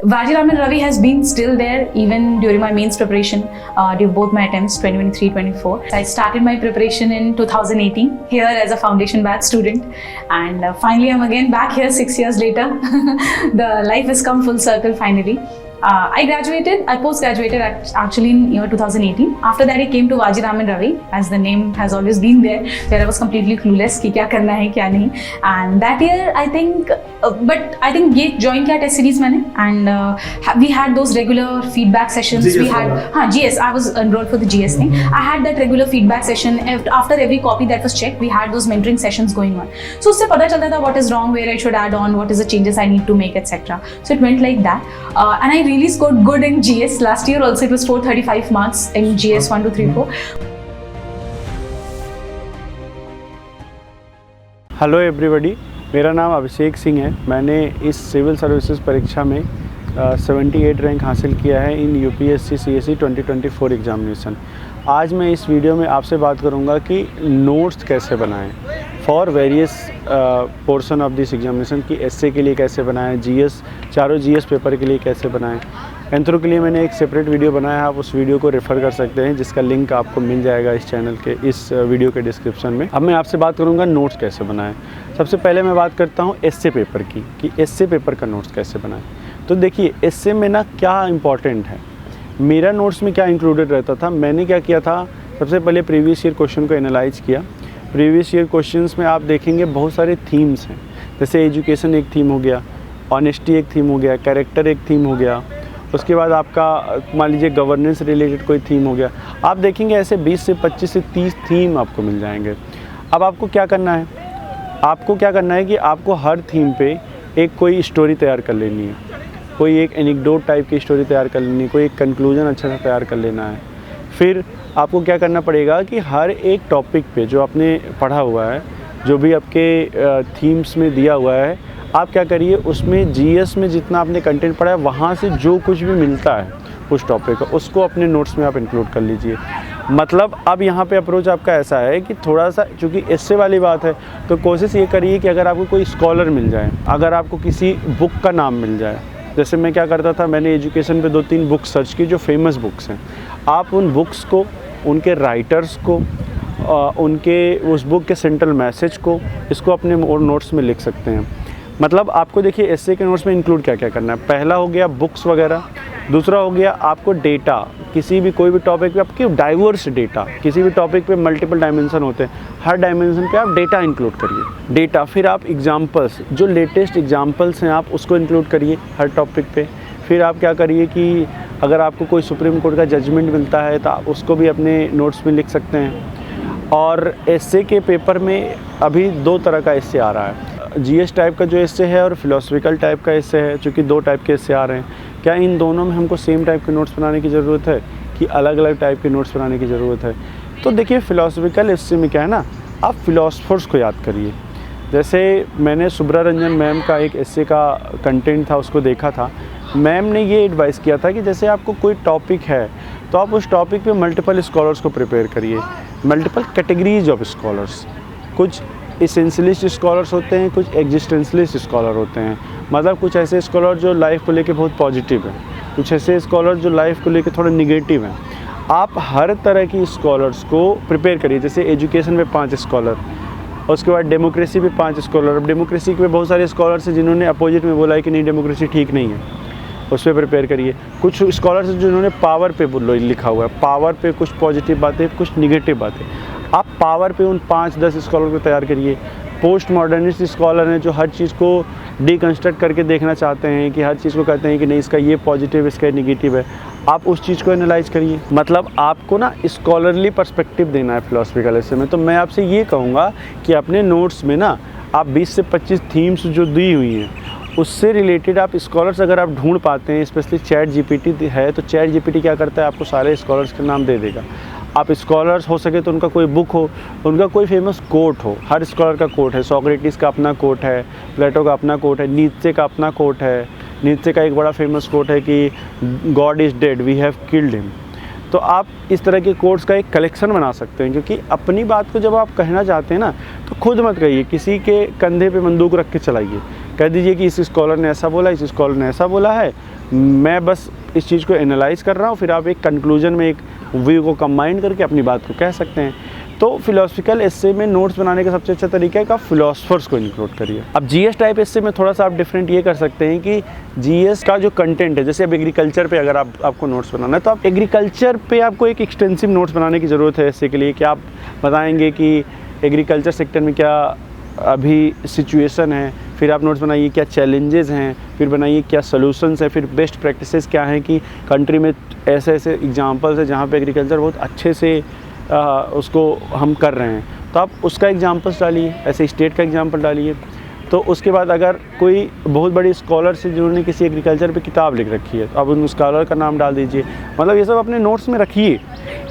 Vajiraman Ravi has been still there even during my mains preparation, during both my attempts 2023-24. I started my preparation in 2018 here as a foundation batch student, and finally I'm again back here 6 years later. The life has come full circle finally. I post-graduated actually in year 2018. After that I came to Vajiraman Ravi, as the name has always been there, where I was completely clueless कि क्या करना है क्या नहीं. And that year I think ये join किया test series मैंने, and we had those regular feedback sessions. GS we had GS. I was enrolled for the GS thing. I had that regular feedback session after every copy that was checked. We had those mentoring sessions going on. So उससे पता चलता था what is wrong, where I should add on, what is the changes I need to make, etc. So it went like that, and I really scored good in GS. Last year also it was 435 marks in GS 1, 2, 3, 4. Hello everybody, मेरा नाम अभिषेक सिंह है। मैंने इस civil services परीक्षा में 78 rank हासिल किया है इन यूपीएससी सीएसई 2024 एग्जामिनेशन। आज मैं इस वीडियो में आपसे बात करूंगा कि नोट्स कैसे बनाएं for various portion of this examination, कि एसए के लिए कैसे बनाएं, जीएस चारों जीएस पेपर के लिए कैसे बनाएं। एंथ्रो के लिए मैंने एक सेपरेट वीडियो बनाया है, आप उस वीडियो को रेफ़र कर सकते हैं, जिसका लिंक आपको मिल जाएगा इस चैनल के इस वीडियो के डिस्क्रिप्शन में। अब मैं आपसे बात करूंगा नोट्स कैसे बनाएं। सबसे पहले मैं बात करता हूं एसए पेपर की, कि एसए पेपर का नोट्स कैसे बनाएं। तो देखिए एसए में ना क्या इम्पॉर्टेंट है, मेरा नोट्स में क्या इंक्लूडेड रहता था। मैंने क्या किया था, सबसे पहले प्रीवियस ईयर क्वेश्चन को एनालाइज किया। प्रीवियस ईयर क्वेश्चंस में आप देखेंगे बहुत सारे थीम्स हैं, जैसे एजुकेशन एक थीम हो गया, ऑनेस्टी एक थीम हो गया, कैरेक्टर एक थीम हो गया, उसके बाद आपका मान लीजिए गवर्नेंस रिलेटेड कोई थीम हो गया। आप देखेंगे ऐसे 20 से 25 से 30 थीम आपको मिल जाएंगे। अब आपको क्या करना है, कि आपको हर थीम पे एक कोई स्टोरी तैयार कर लेनी है, कोई एक एनेक्डोट टाइप की स्टोरी तैयार कर लेनी है, कोई एक कंक्लूजन अच्छा सा तैयार कर लेना है। फिर आपको क्या करना पड़ेगा कि हर एक टॉपिक पे जो आपने पढ़ा हुआ है, जो भी आपके थीम्स में दिया हुआ है, आप क्या करिए उसमें जीएस में जितना आपने कंटेंट पढ़ा है वहाँ से जो कुछ भी मिलता है उस टॉपिक का, उसको अपने नोट्स में आप इंक्लूड कर लीजिए। मतलब अब यहाँ पे अप्रोच आपका ऐसा है कि थोड़ा सा, चूँकि इससे वाली बात है, तो कोशिश ये करिए कि अगर आपको कोई स्कॉलर मिल जाए, अगर आपको किसी बुक का नाम मिल जाए। जैसे मैं क्या करता था, मैंने एजुकेशन पे 2-3 बुक सर्च की जो फेमस बुक्स हैं। आप उन बुक्स को, उनके राइटर्स को, उनके उस बुक के सेंट्रल मैसेज को, इसको अपने नोट्स में लिख सकते हैं। मतलब आपको देखिए एसए के नोट्स में इंक्लूड क्या क्या करना है। पहला हो गया बुक्स वगैरह, दूसरा हो गया आपको डेटा, किसी भी कोई भी टॉपिक पे आपके डाइवर्स डेटा, किसी भी टॉपिक पे मल्टीपल डायमेंशन होते हैं, हर डायमेंशन पे आप डेटा इंक्लूड करिए। डेटा, फिर आप एग्जांपल्स, जो लेटेस्ट एग्जांपल्स हैं आप उसको इंक्लूड करिए हर टॉपिक पे। फिर आप क्या करिए कि अगर आपको कोई सुप्रीम कोर्ट का जजमेंट मिलता है तो आप उसको भी अपने नोट्स में लिख सकते हैं। और एसए के पेपर में अभी 2 तरह का एसए आ रहा है, जीएस टाइप का जो एसए है और फिलोसफिकल टाइप का एसए है। चूँकि 2 टाइप के एसए आ रहे हैं, क्या इन दोनों में हमको सेम टाइप के नोट्स बनाने की ज़रूरत है कि अलग अलग टाइप के नोट्स बनाने की ज़रूरत है? तो देखिए फिलोसफिकल एसए में क्या है ना, आप फिलोसफर्स को याद करिए। जैसे मैंने सुब्रा रंजन मैम का एक एसए का कंटेंट था, उसको देखा था। मैम ने ये एडवाइस किया था कि जैसे आपको कोई टॉपिक है तो आप उस टॉपिक पे मल्टीपल स्कॉलर्स को प्रिपेयर करिए, मल्टीपल कैटेगरीज ऑफ स्कॉलर्स। कुछ एसेंशियलिस्ट स्कॉलर्स होते हैं, कुछ एग्जिस्टेंशलिस्ट स्कॉलर होते हैं। मतलब कुछ ऐसे स्कॉलर जो लाइफ को लेके बहुत पॉजिटिव हैं, कुछ ऐसे स्कॉलर जो लाइफ को लेके थोड़े निगेटिव हैं। आप हर तरह की स्कॉलर्स को प्रिपेयर करिए। जैसे एजुकेशन में 5 स्कॉलर, उसके बाद डेमोक्रेसी पे 5 स्कॉलर। अब डेमोक्रेसी पे बहुत सारे स्कॉलर्स हैं जिन्होंने अपोजिट में बोला है कि नहीं डेमोक्रेसी ठीक नहीं है, उस पर प्रिपेयर करिए। कुछ स्कॉलर्स हैं जिन्होंने पावर पे लिखा हुआ है, पावर पे कुछ पॉजिटिव बातें, कुछ निगेटिव बातें। आप पावर पे उन 5-10 स्कॉलर को तैयार करिए। पोस्ट मॉडर्निस्ट स्कॉलर हैं जो हर चीज़ को डिकंस्ट्रक्ट करके देखना चाहते हैं, कि हर चीज़ को कहते हैं कि नहीं इसका ये पॉजिटिव, इसका निगेटिव है। आप उस चीज़ को एनालाइज करिए। मतलब आपको ना स्कॉलरली पर्सपेक्टिव देना है फिलोसफिकल एसे में। तो मैं आपसे ये कहूँगा कि अपने नोट्स में ना आप 20 से 25 थीम्स जो दी हुई हैं उससे रिलेटेड आप स्कॉलर्स अगर आप ढूंढ पाते हैं, स्पेशली चैट जीपीटी है, तो चैट जीपीटी क्या करता है, आपको सारे स्कॉलर्स के नाम दे देगा। आप स्कॉलर्स हो सके तो उनका कोई बुक हो, उनका कोई फेमस कोट हो। हर स्कॉलर का कोट है, सोक्रेटिस का अपना कोट है, प्लेटो का अपना कोट है, नीत्शे का अपना कोट है। नीत्शे का एक बड़ा फेमस कोट है कि God is dead, we have killed him. तो आप इस तरह के कोट्स का एक कलेक्शन बना सकते हैं, क्योंकि अपनी बात को जब आप कहना चाहते हैं ना तो खुद मत कहिए, किसी के कंधे पे बंदूक रख के चलाइए। कह दीजिए कि इस स्कॉलर ने ऐसा बोला, इस स्कॉलर ने ऐसा बोला है, मैं बस इस चीज़ को एनालाइज कर रहा हूँ, फिर आप एक कंक्लूजन में एक व्यू को कंबाइन करके अपनी बात को कह सकते हैं। तो फिलोसफिकल एस्से में नोट्स बनाने का सबसे अच्छा तरीका है कि आप फिलोसफर्स को इंक्लूड करिए। अब जीएस टाइप एस्से में थोड़ा सा आप डिफरेंट ये कर सकते हैं कि जीएस का जो कंटेंट है, जैसे अब एग्रीकल्चर पे अगर आपको नोट्स बनाना है तो आप एग्रीकल्चर पे आपको एक एक्सटेंसिव नोट्स बनाने की ज़रूरत है एस्से के लिए, कि आप बताएंगे कि एग्रीकल्चर सेक्टर में क्या अभी सिचुएशन है, फिर आप नोट्स बनाइए क्या चैलेंजेस हैं, फिर बनाइए क्या सॉल्यूशंस हैं, फिर बेस्ट प्रैक्टिसेस क्या हैं कि कंट्री में ऐसे ऐसे एग्जांपल्स है जहाँ पे एग्रीकल्चर बहुत अच्छे से उसको हम कर रहे हैं, तो आप उसका एग्जांपल्स डालिए, ऐसे स्टेट का एग्जांपल डालिए। तो उसके बाद अगर कोई बहुत बड़ी स्कॉलर से जिन्होंने किसी एग्रीकल्चर पे किताब लिख रखी है तो आप उन स्कॉलर का नाम डाल दीजिए। मतलब ये सब अपने नोट्स में रखिए,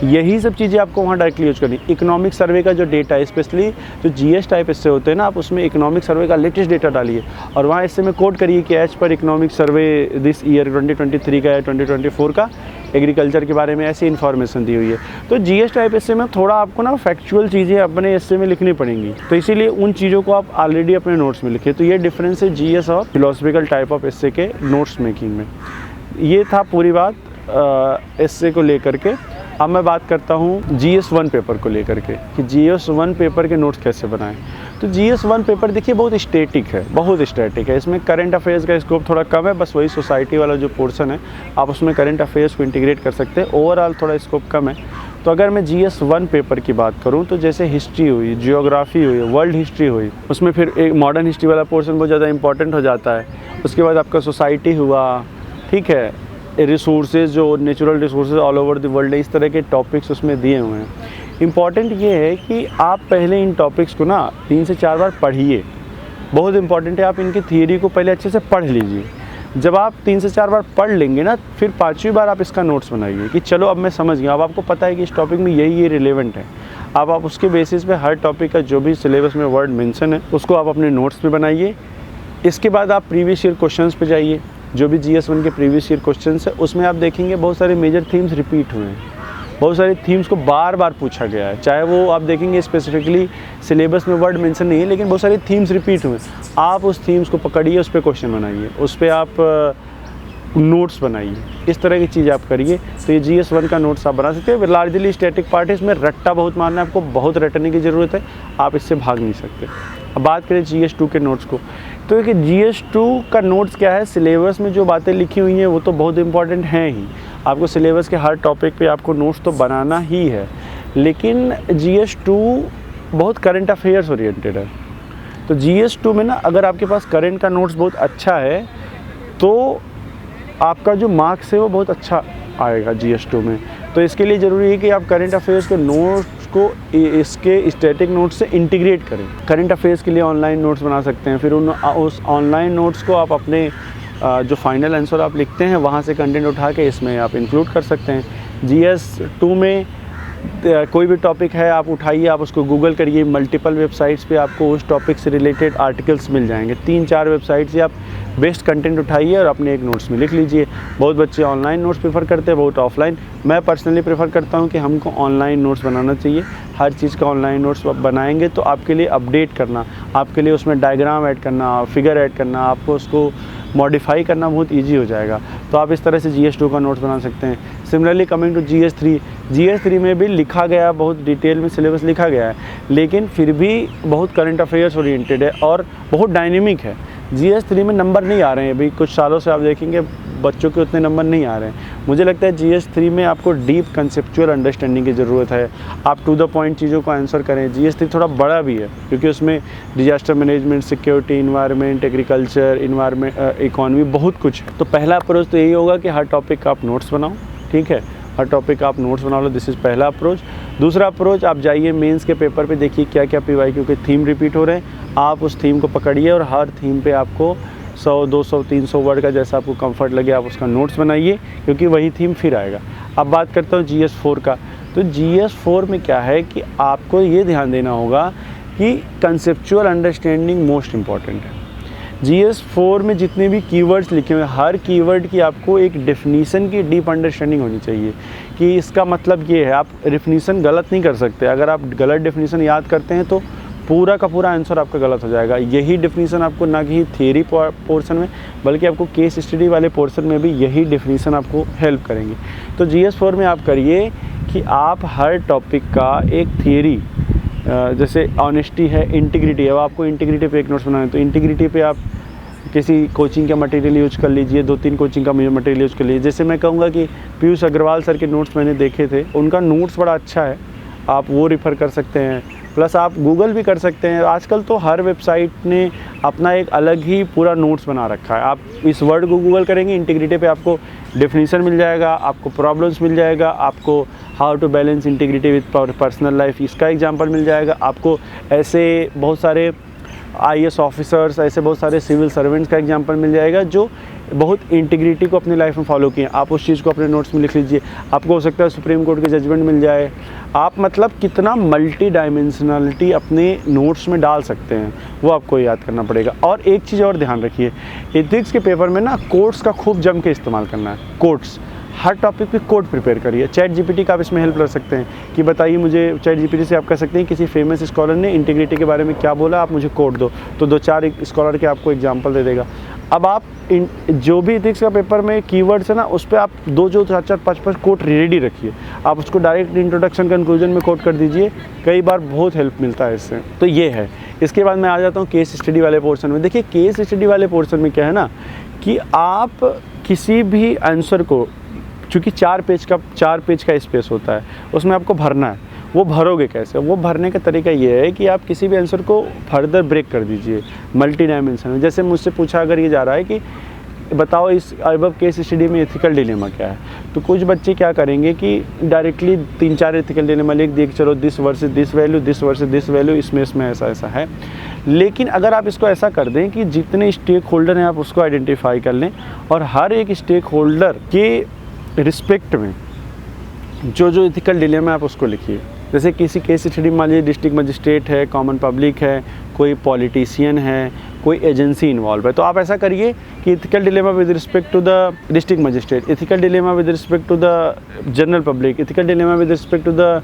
यही सब चीज़ें आपको वहाँ डायरेक्टली यूज करनी। इकोनॉमिक सर्वे का जो डेटा है, स्पेशली जो जीएस टाइप इससे होते हैं ना, आप उसमें इकोनॉमिक सर्वे का लेटेस्ट डेटा डालिए और वहाँ इससे में कोड करिए कि as per economic survey this year 2023 का या 2024 का एग्रीकल्चर के बारे में ऐसी इन्फॉर्मेशन दी हुई है। तो जीएस टाइप एस्से में थोड़ा आपको ना फैक्चुअल चीज़ें अपने एस्से में लिखनी पड़ेंगी, तो इसीलिए उन चीज़ों को आप ऑलरेडी अपने नोट्स में लिखिए। तो ये डिफरेंस है जीएस और फिलोसफिकल टाइप ऑफ एस्से के नोट्स मेकिंग में। ये था पूरी बात एस्से को लेकर के। अब मैं बात करता हूँ GS1 पेपर को लेकर के कि GS1 पेपर के नोट्स कैसे बनाएं। तो GS1 पेपर देखिए बहुत स्टैटिक है, इसमें करंट अफेयर्स का स्कोप थोड़ा कम है, बस वही सोसाइटी वाला जो पोर्शन है आप उसमें करंट अफेयर्स को इंटीग्रेट कर सकते हैं, ओवरऑल थोड़ा स्कोप कम है। तो अगर मैं GS1 पेपर की बात करूं तो जैसे हिस्ट्री हुई, जियोग्राफी हुई, वर्ल्ड हिस्ट्री हुई, उसमें फिर एक मॉडर्न हिस्ट्री वाला पोर्शन बहुत ज़्यादा इंपॉर्टेंट हो जाता है। उसके बाद आपका सोसाइटी हुआ, ठीक है, रिसोर्सेज जो natural resources all over the world है, इस तरह के टॉपिक्स उसमें दिए हुए हैं। इम्पॉर्टेंट ये है कि आप पहले इन टॉपिक्स को ना 3 से 4 बार पढ़िए, बहुत इंपॉर्टेंट है। आप इनकी थियरी को पहले अच्छे से पढ़ लीजिए। जब आप 3 से 4 बार पढ़ लेंगे ना, फिर 5वीं बार आप इसका नोट्स बनाइए कि चलो अब मैं समझ गया, अब आपको पता है कि इस टॉपिक में ये रिलेवेंट है। अब आप उसके बेसिस पे हर टॉपिक का जो भी सिलेबस में वर्ड मेंशन है उसको आप अपने नोट्स में बनाइए। इसके बाद आप प्रीवियस ईयर क्वेश्चंस पे जाइए, जो भी GS1 के प्रीवियस ईयर क्वेश्चंस है उसमें आप देखेंगे बहुत सारे मेजर थीम्स रिपीट हुए हैं, बहुत सारी थीम्स को बार बार पूछा गया है, चाहे वो आप देखेंगे स्पेसिफिकली सिलेबस में वर्ड मेंशन नहीं है लेकिन बहुत सारी थीम्स रिपीट हुए हैं। आप उस थीम्स को पकड़िए, उस पर क्वेश्चन बनाइए, उस पर आप नोट्स बनाइए, इस तरह की चीज़ आप करिए। तो ये GS1 का नोट्स आप बना सकते हैं। लार्जली स्टैटिक पार्ट है, इसमें रट्टा बहुत मारना है, आपको बहुत रटने की ज़रूरत है, आप इससे भाग नहीं सकते। अब बात करें GS2 के नोट्स को, तो देखिए GS2 का नोट्स क्या है, सिलेबस में जो बातें लिखी हुई हैं वो तो बहुत इंपॉर्टेंट हैं ही, आपको सिलेबस के हर टॉपिक पे आपको नोट्स तो बनाना ही है, लेकिन GS2 बहुत करंट अफेयर्स ओरिएंटेड है। तो GS2 में ना अगर आपके पास करंट का नोट्स बहुत अच्छा है तो आपका जो मार्क्स है वो बहुत अच्छा आएगा GS2 में। तो इसके लिए ज़रूरी है कि आप करंट अफेयर्स के नोट्स को इसके स्टैटिक नोट्स से इंटीग्रेट करें। करंट अफेयर्स के लिए ऑनलाइन नोट्स बना सकते हैं, फिर उस ऑनलाइन नोट्स को आप अपने जो फाइनल आंसर आप लिखते हैं वहाँ से कंटेंट उठा के इसमें आप इंक्लूड कर सकते हैं। GS2 में कोई भी टॉपिक है आप उठाइए, आप उसको गूगल करिए, मल्टीपल वेबसाइट्स पे आपको उस टॉपिक से रिलेटेड आर्टिकल्स मिल जाएंगे। 3-4 वेबसाइट से आप बेस्ट कंटेंट उठाइए और अपने एक नोट्स में लिख लीजिए। बहुत बच्चे ऑनलाइन नोट्स प्रेफर करते हैं, बहुत ऑफलाइन। मैं पर्सनली प्रेफर करता हूं कि हमको ऑनलाइन नोट्स बनाना चाहिए। हर चीज़ का ऑनलाइन नोट्स बनाएंगे तो आपके लिए अपडेट करना, आपके लिए उसमें डायग्राम ऐड करना, फिगर ऐड करना, आपको उसको मॉडिफाई करना बहुत ईजी हो जाएगा। तो आप इस तरह से GS2 का नोट्स बना सकते हैं। सिमिलरली कमिंग टू GS3 में भी लिखा गया, बहुत डिटेल में सिलेबस लिखा गया है, लेकिन फिर भी बहुत करंट अफेयर्स ओरिएंटेड है और बहुत डायनेमिक है। GS3 में नंबर नहीं आ रहे हैं, अभी कुछ सालों से आप देखेंगे बच्चों के उतने नंबर नहीं आ रहे हैं। मुझे लगता है GS3 में आपको डीप कंसेप्चुअल अंडरस्टैंडिंग की ज़रूरत है, आप टू द पॉइंट चीज़ों को आंसर करें। GS3 थोड़ा बड़ा भी है क्योंकि उसमें disaster management, security, environment, agriculture, economy, बहुत कुछ है। तो पहला अप्रोच तो यही होगा कि हर टॉपिक का आप नोट्स बनाओ, ठीक है, हर टॉपिक का आप नोट्स बना लो, दिस इज़ पहला अप्रोच। दूसरा अप्रोच, आप जाइए मेंस के पेपर पे, देखिए क्या क्या PYQ के थीम रिपीट हो रहे हैं, आप उस थीम को पकड़िए और हर थीम पे आपको 100, 200, 300 वर्ड का जैसा आपको कंफर्ट लगे आप उसका नोट्स बनाइए, क्योंकि वही थीम फिर आएगा। अब बात करता हूँ GS4 का। तो GS4 में क्या है कि आपको ये ध्यान देना होगा कि कंसेप्चुअल अंडरस्टैंडिंग मोस्ट इम्पॉर्टेंट है। GS4 में जितने भी कीवर्ड्स लिखे हुए हैं, हर कीवर्ड की आपको एक डेफिनीशन की डीप अंडरस्टैंडिंग होनी चाहिए कि इसका मतलब ये है। आप डेफिनीशन गलत नहीं कर सकते, अगर आप गलत डेफिनीशन याद करते हैं तो पूरा का पूरा आंसर आपका गलत हो जाएगा। यही डेफिनेशन आपको ना कि थियरी पोर्शन में बल्कि आपको केस स्टडी वाले पोर्शन में भी यही डेफिनेशन आपको हेल्प करेंगे। तो GS4 में आप करिए कि आप हर टॉपिक का एक थियरी, जैसे ऑनेस्टी है, इंटीग्रिटी है, अब आपको इंटीग्रिटी पे एक नोट्स बनाना है तो इंटीग्रिटी पे आप किसी कोचिंग का मटेरियल यूज़ कर लीजिए, 2-3 कोचिंग का मटेरियल यूज़ कर लीजिए। जैसे मैं कहूँगा कि पीयूष अग्रवाल सर के नोट्स मैंने देखे थे, उनका नोट्स बड़ा अच्छा है, आप वो रेफ़र कर सकते हैं। प्लस आप गूगल भी कर सकते हैं। आजकल तो हर वेबसाइट ने अपना एक अलग ही पूरा नोट्स बना रखा है। आप इस वर्ड को गूगल करेंगे, इंटीग्रिटी पे आपको डेफिनेशन मिल जाएगा, आपको प्रॉब्लम्स मिल जाएगा, आपको how to balance integrity with personal life इसका एग्जांपल मिल जाएगा, आपको ऐसे बहुत सारे IAS ऑफिसर्स, ऐसे बहुत सारे सिविल सर्वेंट्स का एग्जांपल मिल जाएगा जो बहुत इंटीग्रिटी को अपनी लाइफ में फॉलो किए। आप उस चीज़ को अपने नोट्स में लिख लीजिए। आपको हो सकता है सुप्रीम कोर्ट के जजमेंट मिल जाए। आप मतलब कितना मल्टी डायमेंशनलिटी अपने नोट्स में डाल सकते हैं वो आपको याद करना पड़ेगा। और एक चीज़ और ध्यान रखिए, एथिक्स के पेपर में ना कोट्स का खूब जम के इस्तेमाल करना है। कोट्स, हर टॉपिक पे कोड प्रिपेयर करिए। ChatGPT का आप इसमें हेल्प कर सकते हैं कि बताइए मुझे, ChatGPT से आप कह सकते हैं किसी फेमस स्कॉलर ने इंटीग्रिटी के बारे में क्या बोला, आप मुझे कोड दो, तो 2-4 स्कॉलर के आपको एग्जांपल दे देगा। अब आप जो भी एथिक्स का पेपर में कीवर्ड्स है ना, उस पर आप 2 4 5 कोट रेडी रखिए। आप उसको डायरेक्ट इंट्रोडक्शन कंक्लूजन में कोट कर दीजिए, कई बार बहुत हेल्प मिलता है इससे। तो ये है। इसके बाद मैं आ जाता हूँ केस स्टडी वाले पोर्शन में। देखिए केस स्टडी वाले पोर्शन में क्या है ना कि आप किसी भी आंसर को, चूँकि 4 पेज का स्पेस होता है, उसमें आपको भरना है। वो भरोगे कैसे? वो भरने का तरीका ये है कि आप किसी भी आंसर को फर्दर ब्रेक कर दीजिए मल्टी डायमेंशन में। जैसे मुझसे पूछा अगर ये जा रहा है कि बताओ इस अबव केस स्टडी में एथिकल डिलेमा क्या है, तो कुछ बच्चे क्या करेंगे कि डायरेक्टली 3-4 एथिकल डिलेमा लिख दिए कि चलो this versus this value, this versus this value, इसमें ऐसा है। लेकिन अगर आप इसको ऐसा कर दें कि जितने स्टेक होल्डर हैं आप उसको आइडेंटिफाई कर लें और हर एक स्टेक होल्डर के रिस्पेक्ट में जो एथिकल डिलेमा है आप उसको लिखिए। जैसे किसी केस स्टडी मान लीजिए डिस्ट्रिक्ट मजिस्ट्रेट है, कॉमन पब्लिक है, कोई पॉलिटिशियन है, कोई एजेंसी इन्वॉल्व है, तो आप ऐसा करिए कि ethical dilemma with respect to the district magistrate, ethical dilemma with respect to the general public, ethical dilemma with respect to the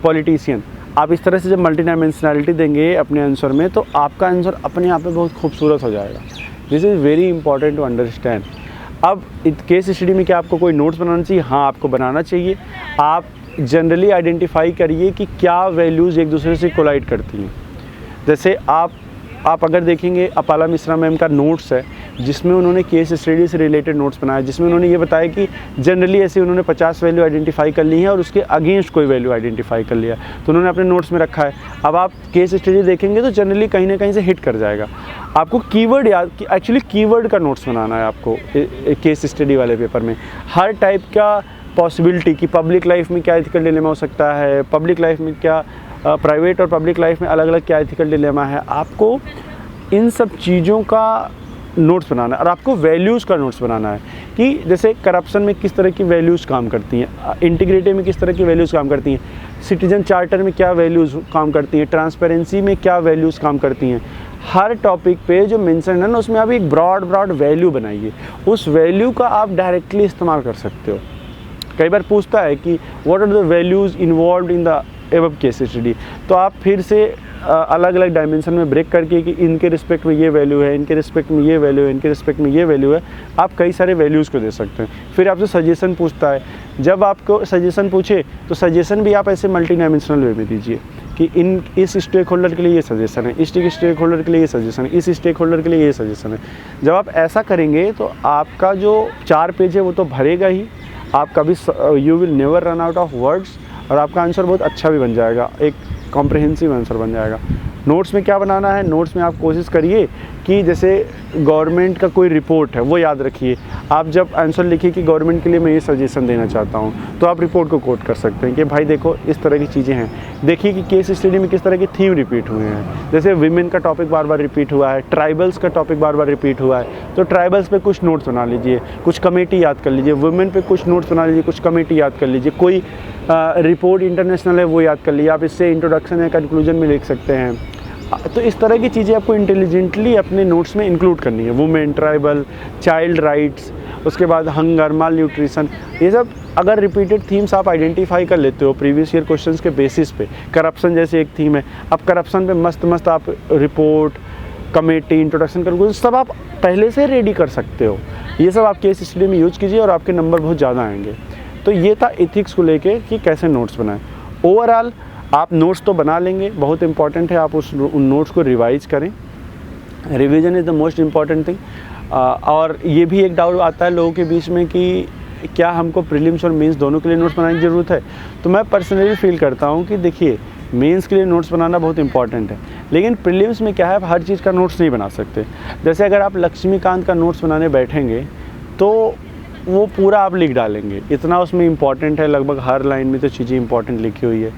politician. आप इस तरह से जब मल्टी डायमेंशनलिटी देंगे अपने आंसर में तो आपका आंसर अपने आप में बहुत खूबसूरत हो जाएगा। This is very important to understand. अब केस स्टडी में क्या आपको कोई नोट्स बनाना चाहिए? हाँ, आपको बनाना चाहिए। आप जनरली आइडेंटिफाई करिए कि क्या वैल्यूज़ एक दूसरे से कोलाइड करती हैं। जैसे आप अगर देखेंगे अपाला मिश्रा मैम का नोट्स है जिसमें उन्होंने केस स्टडी से रिलेटेड नोट्स बनाया, जिसमें उन्होंने ये बताया कि जनरली ऐसे उन्होंने 50 वैल्यू आइडेंटिफाई कर ली है और उसके अगेंस्ट कोई वैल्यू आइडेंटिफाई कर लिया, तो उन्होंने अपने नोट्स में रखा है। अब आप केस स्टडी देखेंगे तो जनरली कहीं ना कहीं से हिट कर जाएगा। आपको कीवर्ड याद, एक्चुअली कीवर्ड का नोट्स बनाना है आपको केस स्टडी वाले पेपर में। हर टाइप का पॉसिबिलिटी कि पब्लिक लाइफ में क्या एथिकल डिलेमा हो सकता है, पब्लिक लाइफ में क्या, प्राइवेट और पब्लिक लाइफ में अलग अलग क्या एथिकल डिलेमा है, आपको इन सब चीज़ों का नोट्स बनाना है। और आपको वैल्यूज़ का नोट्स बनाना है कि जैसे करप्शन में किस तरह की वैल्यूज़ काम करती हैं, इंटीग्रिटी में किस तरह की वैल्यूज़ काम करती हैं, सिटीजन चार्टर में क्या वैल्यूज़ काम करती हैं, ट्रांसपेरेंसी में क्या वैल्यूज़ काम करती हैं। हर टॉपिक पे जो मेंशन है ना उसमें आप एक ब्रॉड वैल्यू बनाइए। उस वैल्यू का आप डायरेक्टली इस्तेमाल कर सकते हो। कई बार पूछता है कि what are the values involved in the above case study, तो आप फिर से अलग अलग डायमेंशन में ब्रेक करके कि इनके रिस्पेक्ट में ये वैल्यू है, इनके रिस्पेक्ट में ये वैल्यू है, इनके रिस्पेक्ट में ये वैल्यू है, आप कई सारे वैल्यूज़ को दे सकते हैं। फिर आपसे सजेशन पूछता है, जब आपको सजेशन पूछे तो सजेशन भी आप ऐसे मल्टी डायमेंशनल वे में दीजिए कि इस स्टेक होल्डर के लिए ये सजेशन है, इस स्टेक होल्डर के लिए ये सजेशन है, इस स्टेक होल्डर के लिए ये सजेशन है। जब आप ऐसा करेंगे तो आपका जो 4 पेज है वो तो भरेगा ही, आप कभी you will never run out of words और आपका आंसर बहुत अच्छा भी बन जाएगा, एक कॉम्प्रिहेंसिव आंसर बन जाएगा। नोट्स में क्या बनाना है? नोट्स में आप कोशिश करिए कि जैसे गवर्नमेंट का कोई रिपोर्ट है वो याद रखिए। आप जब आंसर लिखिए कि गवर्नमेंट के लिए मैं ये सजेशन देना चाहता हूँ, तो आप रिपोर्ट को कोट कर सकते हैं कि भाई देखो इस तरह की चीज़ें हैं। देखिए कि केस स्टडी में किस तरह की थीम रिपीट हुए हैं। जैसे विमेन का टॉपिक बार बार रिपीट हुआ है, ट्राइबल्स का टॉपिक बार बार रिपीट हुआ है, तो ट्राइबल्स पे कुछ नोट्स बना लीजिए, कुछ कमेटी याद कर लीजिए। वुमेन पे कुछ नोट्स बना लीजिए, कुछ कमेटी याद कर लीजिए। कोई रिपोर्ट इंटरनेशनल है वो याद कर लीजिए। आप इससे इंट्रोडक्शन या कंक्लूजन में लिख सकते हैं। तो इस तरह की चीज़ें आपको इंटेलिजेंटली अपने नोट्स में इंक्लूड करनी है। वुमेन, ट्राइबल, चाइल्ड राइट्स, उसके बाद हंगर, माल न्यूट्रिशन, ये सब अगर रिपीटेड थीम्स आप आइडेंटिफाई कर लेते हो प्रीवियस ईयर क्वेश्चंस के बेसिस पे। करप्शन जैसे एक थीम है, अब करप्शन पे मस्त आप रिपोर्ट, कमेटी, इंट्रोडक्शन कर सब आप पहले से रेडी कर सकते हो। ये सब आप केस स्टडी में यूज कीजिए और आपके नंबर बहुत ज़्यादा आएंगे। तो ये था एथिक्स को लेके कि कैसे नोट्स बनाएं। ओवरऑल आप नोट्स तो बना लेंगे, बहुत इंपॉर्टेंट है आप उन नोट्स को रिवाइज करें। Revision is the most important thing. और ये भी एक डाउट आता है लोगों के बीच में कि क्या हमको प्रीलिम्स और मेंस दोनों के लिए नोट्स बनाने की ज़रूरत है। तो मैं पर्सनली फील करता हूँ कि देखिए, मेंस के लिए नोट्स बनाना बहुत इंपॉर्टेंट है, लेकिन प्रीलिम्स में क्या है, आप हर चीज़ का नोट्स नहीं बना सकते। जैसे अगर आप लक्ष्मीकांत का नोट्स बनाने बैठेंगे तो वो पूरा आप लिख डालेंगे, इतना उसमें इंपॉर्टेंट है, लगभग हर लाइन में तो चीज़ें इंपॉर्टेंट लिखी हुई है,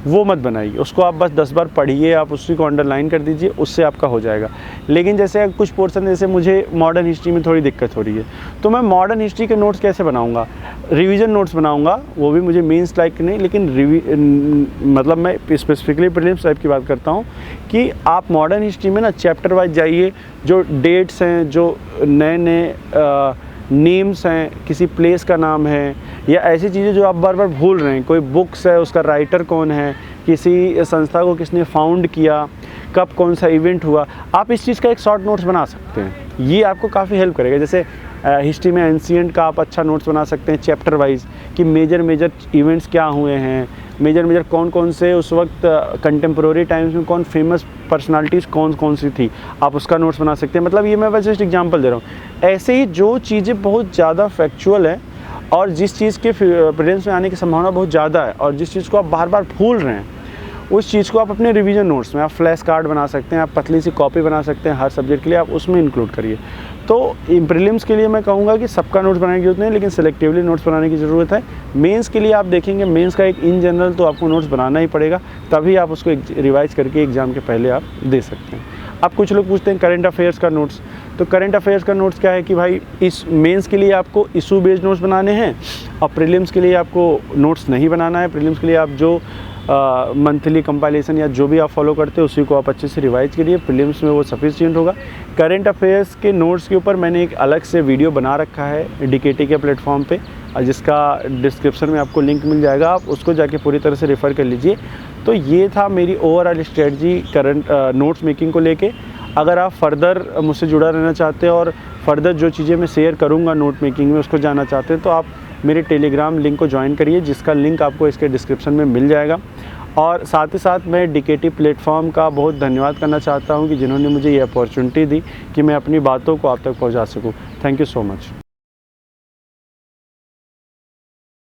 वो मत बनाइए। उसको आप बस 10 बार पढ़िए, आप उसी को अंडरलाइन कर दीजिए, उससे आपका हो जाएगा। लेकिन जैसे कुछ पोर्शन, जैसे मुझे मॉडर्न हिस्ट्री में थोड़ी दिक्कत हो रही है, तो मैं मॉडर्न हिस्ट्री के नोट्स कैसे बनाऊंगा, रिवीजन नोट्स बनाऊंगा, वो भी मुझे मेंस टाइप नहीं, लेकिन मतलब मैं स्पेसिफिकली प्रीलिम्स टाइप की बात करता हूँ कि आप मॉडर्न हिस्ट्री में ना चैप्टर वाइज जाइए, जो डेट्स हैं, जो नए नेम्स हैं, किसी प्लेस का नाम है, या ऐसी चीज़ें जो आप बार बार भूल रहे हैं, कोई बुक्स है, उसका राइटर कौन है, किसी संस्था को किसने फाउंड किया, कब कौन सा इवेंट हुआ, आप इस चीज़ का एक शॉर्ट नोट्स बना सकते हैं। ये आपको काफ़ी हेल्प करेगा। जैसे हिस्ट्री में एंशिएंट का आप अच्छा नोट्स बना सकते हैं चैप्टर वाइज, कि मेजर इवेंट्स क्या हुए हैं, मेजर कौन से उस वक्त कंटेम्प्रोरी टाइम्स में कौन फेमस पर्सनालिटीज़ कौन सी थी, आप उसका नोट्स बना सकते हैं। मतलब ये मैं बस जस्ट एग्जांपल दे रहा हूँ। ऐसे ही जो चीज़ें बहुत ज़्यादा फैक्चुअल है और जिस चीज़ के प्रीलिम्स में आने की संभावना बहुत ज़्यादा है और जिस चीज़ को आप बार बार भूल रहे हैं, उस चीज़ को आप अपने रिवीजन नोट्स में, आप फ्लैश कार्ड बना सकते हैं, आप पतली सी कॉपी बना सकते हैं हर सब्जेक्ट के लिए, आप उसमें इंक्लूड करिए। तो प्रीलिम्स के लिए मैं कहूँगा कि सबका नोट्स बनाने की जरूरत नहीं, लेकिन सिलेक्टिवली नोट्स बनाने की ज़रूरत है। मेंस के लिए आप देखेंगे, मेंस का एक इन जनरल तो आपको नोट्स बनाना ही पड़ेगा, तभी आप उसको रिवाइज करके एग्ज़ाम के पहले आप दे सकते हैं। अब कुछ लोग पूछते हैं करंट अफेयर्स का नोट्स, तो करंट अफेयर्स का नोट्स क्या है कि भाई इस मेंस के लिए आपको इशू बेस्ड नोट्स बनाने हैं और प्रीलिम्स के लिए आपको नोट्स नहीं बनाना है। प्रीलिम्स के लिए आप जो मंथली कंपाइलेशन या जो भी आप फॉलो करते हैं उसी को आप अच्छे से रिवाइज करिए, प्रीलिम्स में वो सफिशिएंट होगा। करंट अफेयर्स के नोट्स के ऊपर मैंने एक अलग से वीडियो बना रखा है डीकेटी के प्लेटफॉर्म पे, जिसका डिस्क्रिप्शन में आपको लिंक मिल जाएगा, आप उसको जाके पूरी तरह से रेफ़र कर लीजिए। तो ये था मेरी overall strategy current notes making को लेके। अगर आप फर्दर मुझसे जुड़ा रहना चाहते हैं और फर्दर जो चीज़ें मैं शेयर करूँगा नोट मेकिंग में उसको जानना चाहते हैं, तो आप मेरे टेलीग्राम लिंक को ज्वाइन करिए, जिसका लिंक आपको इसके डिस्क्रिप्शन में मिल जाएगा। और साथ ही साथ मैं डीकेटी प्लेटफॉर्म का बहुत धन्यवाद करना चाहता हूँ कि जिन्होंने मुझे ये अपॉर्चुनिटी दी कि मैं अपनी बातों को आप तक पहुँचा सकूँ। Thank you so much.